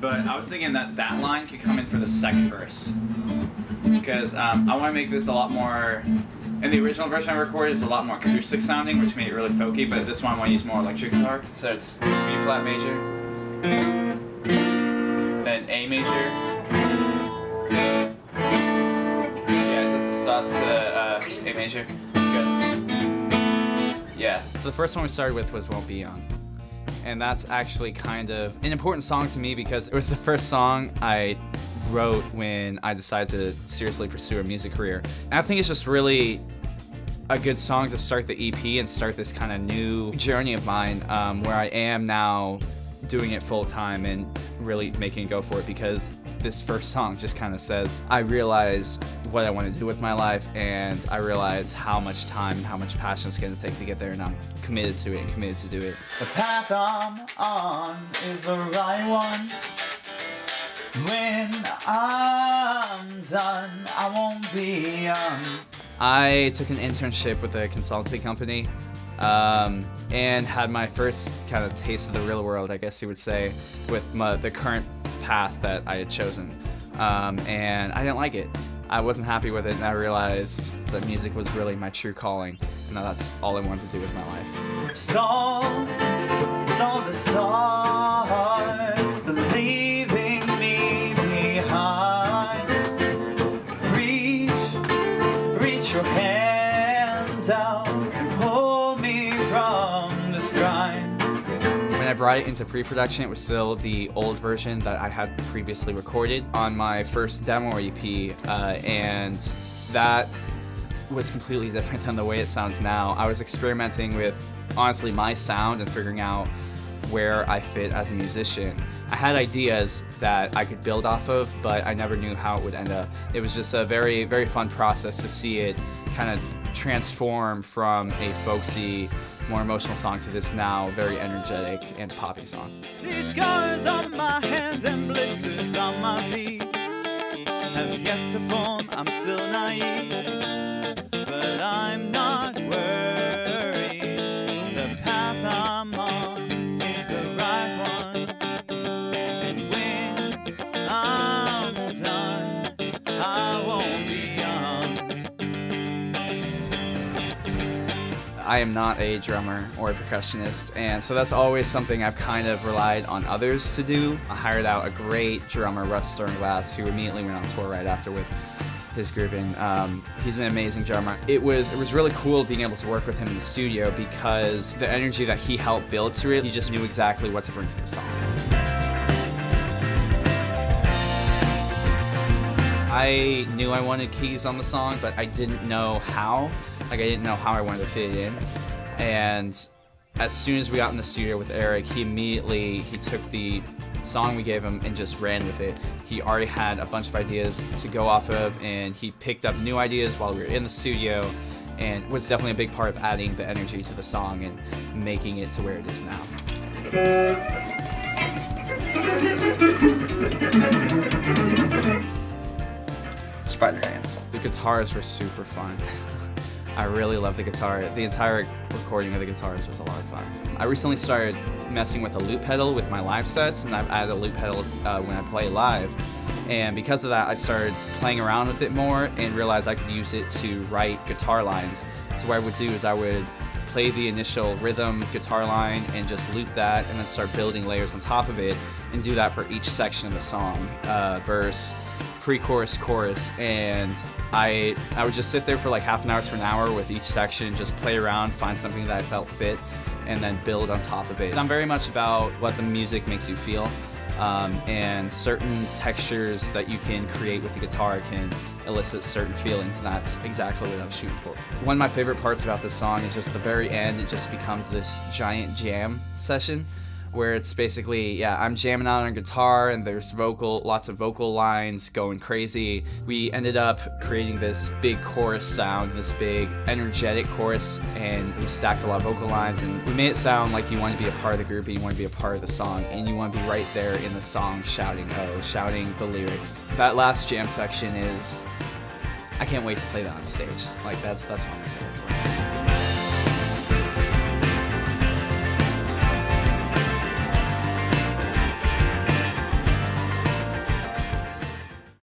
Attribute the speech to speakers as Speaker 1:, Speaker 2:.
Speaker 1: But I was thinking that that line could come in for the second verse. Because I want to make this a lot more... In the original version I recorded, it's a lot more acoustic sounding, which made it really folky, but this one I want to use more electric guitar. So it's B flat major, then A major. Yeah, it does the sus to A major. Yeah. So the first one we started with was Won't Be Young. And that's actually kind of an important song to me because it was the first song I wrote when I decided to seriously pursue a music career. And I think it's just really a good song to start the EP and start this kind of new journey of mine where I am now doing it full time and really making it go for it, because this first song just kind of says, I realize what I want to do with my life, and I realize how much time and how much passion it's going to take to get there, and I'm committed to it and committed to do it.
Speaker 2: The path I'm on is the right one. When I'm done, I won't be young.
Speaker 1: I took an internship with a consulting company and had my first kind of taste of the real world, I guess you would say, with the current path that I had chosen. And I didn't like it. I wasn't happy with it, and I realized that music was really my true calling, and that's all I wanted to do with my life.
Speaker 2: Stall the stars, they're leaving me behind. Reach your hand out and pull me from this grind.
Speaker 1: When I brought it into pre-production, it was still the old version that I had previously recorded on my first demo EP, and that was completely different than the way it sounds now. I was experimenting with, honestly, my sound and figuring out where I fit as a musician. I had ideas that I could build off of, but I never knew how it would end up. It was just a very, very fun process to see it kind of transform from a folksy, more emotional song to this now very energetic and poppy song.
Speaker 2: These scars on my hands and blisters on my feet have yet to form. I'm still naive, but I'm not worried. The path I'm on is the right one, and when I'm done, I won't be young.
Speaker 1: I am not a drummer or a percussionist, and so that's always something I've kind of relied on others to do. I hired out a great drummer, Russ Sternglass, who immediately went on tour right after with his group, and he's an amazing drummer. It was really cool being able to work with him in the studio because the energy that he helped build to it, he just knew exactly what to bring to the song. I knew I wanted keys on the song, but I didn't know how. Like, I didn't know how I wanted to fit it in. And as soon as we got in the studio with Eric, he took the song we gave him and just ran with it. He already had a bunch of ideas to go off of, and he picked up new ideas while we were in the studio, and was definitely a big part of adding the energy to the song and making it to where it is now. Spider hands. The guitars were super fun. I really love the guitar. The entire recording of the guitars was a lot of fun. I recently started messing with a loop pedal with my live sets, and I've added a loop pedal when I play live. And because of that, I started playing around with it more and realized I could use it to write guitar lines. So what I would do is I would play the initial rhythm guitar line and just loop that, and then start building layers on top of it, and do that for each section of the song. Verse, pre-chorus, chorus, and I would just sit there for like half an hour to an hour with each section, just play around, find something that I felt fit, and then build on top of it. I'm very much about what the music makes you feel, and certain textures that you can create with the guitar can elicit certain feelings, and that's exactly what I'm shooting for. One of my favorite parts about this song is just the very end. It just becomes this giant jam session, where it's basically, yeah, I'm jamming out on guitar, and there's lots of vocal lines going crazy. We ended up creating this big chorus sound, this big energetic chorus, and we stacked a lot of vocal lines, and we made it sound like you want to be a part of the group and you want to be a part of the song, and you want to be right there in the song shouting, oh, shouting the lyrics. That last jam section is, I can't wait to play that on stage. Like, that's what I'm excited for.